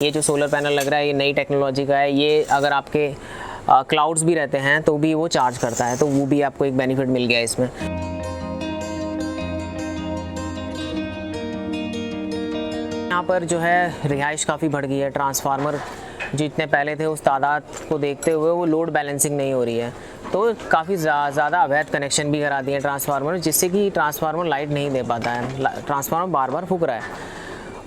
ये जो solar panel लग रहा है ये नई टेक्नोलॉजी का है। ये अगर आपके क्लाउड्स भी रहते हैं तो भी वो चार्ज करता है, तो वो भी आपको एक बेनिफिट मिल गया इसमें। यहाँ पर जो है रिहाइश काफ़ी बढ़ गई है। ट्रांसफार्मर जितने पहले थे उस तादाद को देखते हुए वो लोड बैलेंसिंग नहीं हो रही है, तो काफ़ी ज़्यादा अवैध कनेक्शन भी करा दिए हैं ट्रांसफार्मर, जिससे कि ट्रांसफार्मर लाइट नहीं दे पाता है। ट्रांसफार्मर बार बार फूक रहा है।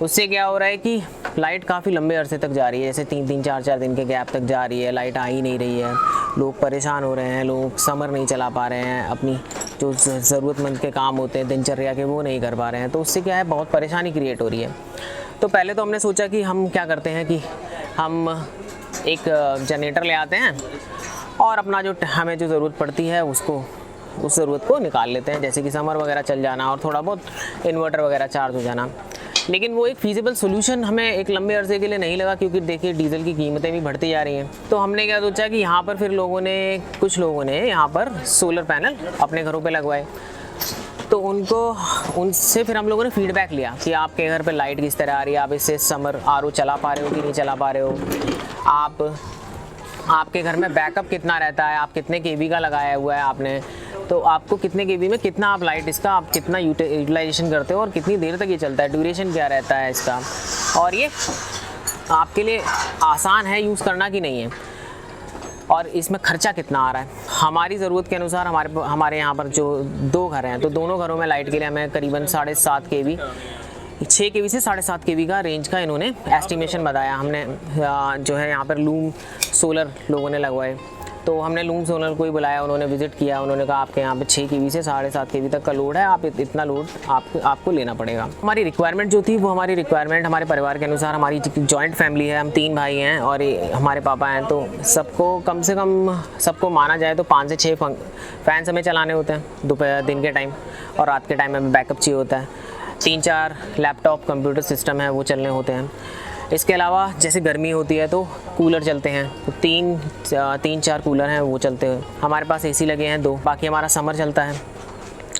उससे क्या हो रहा है कि लाइट काफ़ी लंबे अरसे तक जा रही है, जैसे 3-3 4-4 दिन के गैप तक जा रही है, लाइट आ ही नहीं रही है। लोग परेशान हो रहे हैं, लोग समर नहीं चला पा रहे हैं, अपनी जो ज़रूरतमंद के काम होते हैं दिनचर्या के वो नहीं कर पा रहे हैं। तो उससे क्या है, बहुत परेशानी क्रिएट हो रही है। तो पहले तो हमने सोचा कि हम क्या करते हैं कि हम एक जनरेटर ले आते हैं और अपना जो हमें जो ज़रूरत पड़ती है उसको उस ज़रूरत को निकाल लेते हैं, जैसे कि समर वगैरह चल जाना और थोड़ा बहुत इन्वर्टर वगैरह चार्ज हो जाना। लेकिन वो एक फीजिबल सोल्यूशन हमें एक लंबे अरसे के लिए नहीं लगा, क्योंकि देखिए डीजल की कीमतें भी बढ़ती जा रही हैं। तो हमने क्या सोचा कि यहाँ पर फिर कुछ लोगों ने यहाँ पर सोलर पैनल अपने घरों पे लगवाए। तो उनसे फिर हम लोगों ने फीडबैक लिया कि आपके घर पे लाइट किस तरह आ रही है, आप इससे समर आरओ चला पा रहे हो कि नहीं चला पा रहे हो, आपके घर में बैकअप कितना रहता है, आप कितने केवी का लगाया हुआ है आपने, तो आपको कितने केवी में कितना आप लाइट इसका आप कितना यूटिलाइजेशन करते हो और कितनी देर तक ये चलता है, ड्यूरेशन क्या रहता है इसका, और ये आपके लिए आसान है यूज़ करना कि नहीं है, और इसमें खर्चा कितना आ रहा है। हमारी ज़रूरत के अनुसार हमारे यहाँ पर जो 2 घर हैं, तो दोनों घरों में लाइट के लिए हमें करीबन 7.5 केवी 6 केवी से 7.5 केवी का रेंज का इन्होंने एस्टिमेशन बताया। हमने जो है यहाँ पर लूम सोलर लोगों ने लगवाए, तो हमने लूम सोलर को ही बुलाया, उन्होंने विज़िट किया, उन्होंने कहा आपके यहाँ पे 6 केवी से 7.5 केवी तक का लोड है, आप इतना लोड आपको लेना पड़ेगा। हमारी रिक्वायरमेंट जो थी वो हमारे परिवार के अनुसार, हमारी जॉइंट फैमिली है, हम 3 भाई हैं और हमारे पापा हैं, तो सबको कम से कम सबको माना जाए तो 5 से 6 फैंस हमें चलाने होते हैं दोपहर दिन के टाइम, और रात के टाइम हमें बैकअप चाहिए होता है। 3-4 लैपटॉप कंप्यूटर सिस्टम है वो चलने होते हैं। इसके अलावा जैसे गर्मी होती है तो कूलर चलते हैं, तो 3-4 कूलर हैं वो चलते हैं। हमारे पास एसी लगे हैं 2, बाकी हमारा समर चलता है,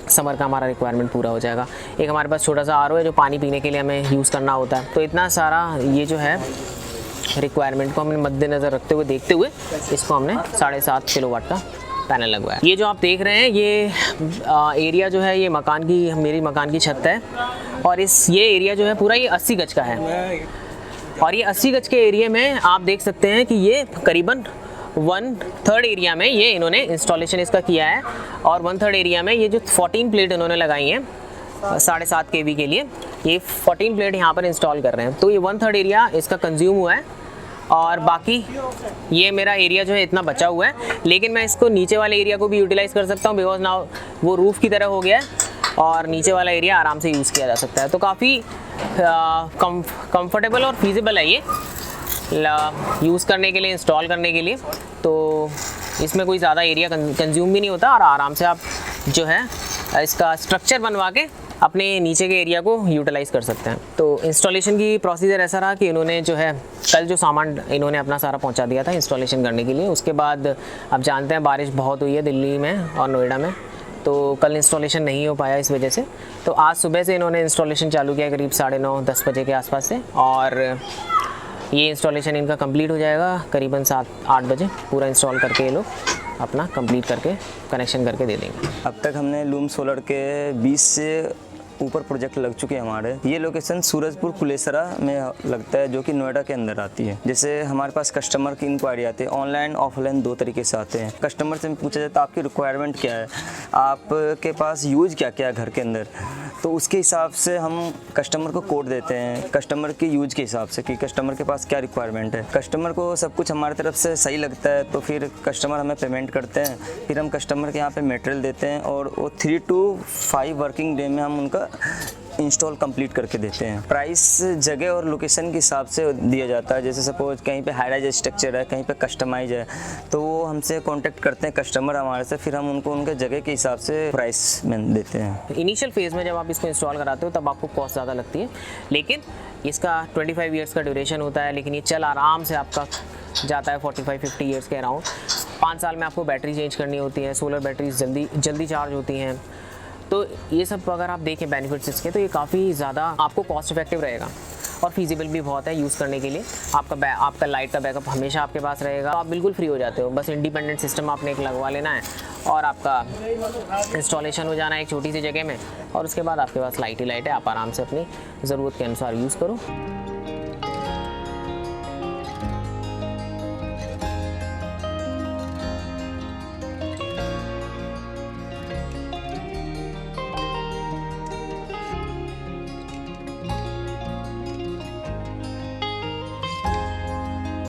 समर का हमारा रिक्वायरमेंट पूरा हो जाएगा। एक हमारे पास छोटा सा आरओ है जो पानी पीने के लिए हमें यूज़ करना होता है। तो इतना सारा ये जो है रिक्वायरमेंट को हमने मद्देनज़र रखते हुए देखते हुए इसको हमने 7.5 किलोवाट का पैनल लगवाया। ये जो आप देख रहे हैं ये एरिया जो है ये मेरी मकान की छत है, और ये एरिया जो है पूरा ये 80 गज का है, और ये 80 गज के एरिया में आप देख सकते हैं कि ये करीबन 1/3 एरिया में ये इन्होंने इंस्टॉलेशन इसका किया है, और 1/3 एरिया में ये जो 14 प्लेट इन्होंने लगाई हैं 7.5 केवी के लिए, ये 14 प्लेट यहाँ पर इंस्टॉल कर रहे हैं। तो ये 1/3 एरिया इसका कंज्यूम हुआ है, और बाकी ये मेरा एरिया जो है इतना बचा हुआ है, लेकिन मैं इसको नीचे वाले एरिया को भी यूटिलाइज़ कर सकता हूँ, बिकॉज नाउ वो रूफ़ की तरह हो गया है और नीचे वाला एरिया आराम से यूज़ किया जा सकता है। तो काफ़ी कंफर्टेबल और फीजिबल है ये यूज़ करने के लिए, इंस्टॉल करने के लिए। तो इसमें कोई ज़्यादा एरिया कंज्यूम भी नहीं होता, और आराम से आप जो है इसका स्ट्रक्चर बनवा के अपने नीचे के एरिया को यूटिलाइज़ कर सकते हैं। तो इंस्टॉलेशन की प्रोसीजर ऐसा रहा कि इन्होंने जो है कल जो सामान इन्होंने अपना सारा पहुंचा दिया था इंस्टॉलेशन करने के लिए। उसके बाद आप जानते हैं बारिश बहुत हुई है दिल्ली में और नोएडा में, तो कल इंस्टॉलेशन नहीं हो पाया इस वजह से। तो आज सुबह से इन्होंने इंस्टॉलेशन चालू किया करीब 9:30-10 बजे के आसपास से, और ये इंस्टॉलेशन इनका कंप्लीट हो जाएगा करीबन 7-8 बजे। पूरा इंस्टॉल करके ये लोग अपना कंप्लीट करके कनेक्शन करके दे देंगे। अब तक हमने लूम सोलर के 20 से ऊपर प्रोजेक्ट लग चुके हैं हमारे। ये लोकेशन सूरजपुर कुलेसरा में लगता है, जो कि नोएडा के अंदर आती है। जैसे हमारे पास कस्टमर की इंक्वायरी आती है, ऑनलाइन ऑफलाइन 2 तरीके से आते हैं। कस्टमर से पूछा जाता है आपकी रिक्वायरमेंट क्या है, आपके पास यूज क्या क्या है घर के अंदर, तो उसके हिसाब से हम कस्टमर को कोड देते हैं, कस्टमर के यूज के हिसाब से कि कस्टमर के पास क्या रिक्वायरमेंट है। कस्टमर को सब कुछ हमारी तरफ से सही लगता है तो फिर कस्टमर हमें पेमेंट करते हैं, फिर हम कस्टमर के यहाँ पे मटेरियल देते हैं, और वो 3 to 5 वर्किंग डे में हम उनका इंस्टॉल कंप्लीट करके देते हैं। प्राइस जगह और लोकेशन के हिसाब से दिया जाता है। जैसे सपोज कहीं पे हाई राइज स्ट्रक्चर है, कहीं पे कस्टमाइज है, तो वो हमसे कांटेक्ट करते हैं कस्टमर हमारे से, फिर हम उनको उनके जगह के हिसाब से प्राइस में देते हैं। इनिशियल फेज़ में जब आप इसको इंस्टॉल कराते हो तब आपको कॉस्ट ज़्यादा लगती है, लेकिन इसका 25 ईयर्स का ड्यूरेशन होता है, लेकिन ये चल आराम से आपका जाता है 45-50 ईयर्स के अराउंड। 5 साल में आपको बैटरी चेंज करनी होती है, सोलर बैटरीज जल्दी चार्ज होती हैं। तो ये सब अगर आप देखें बेनिफिट्स इसके, तो ये काफ़ी ज़्यादा आपको कॉस्ट इफेक्टिव रहेगा। और फीजिबल भी बहुत है यूज़ करने के लिए। आपका लाइट का बैकअप हमेशा आपके पास रहेगा, आप बिल्कुल फ्री हो जाते हो। बस इंडिपेंडेंट सिस्टम आपने एक लगवा लेना है और आपका इंस्टॉलेशन हो जाना है एक छोटी सी जगह में, और उसके बाद आपके पास लाइट ही लाइट है, आप आराम से अपनी ज़रूरत के अनुसार यूज़ करो।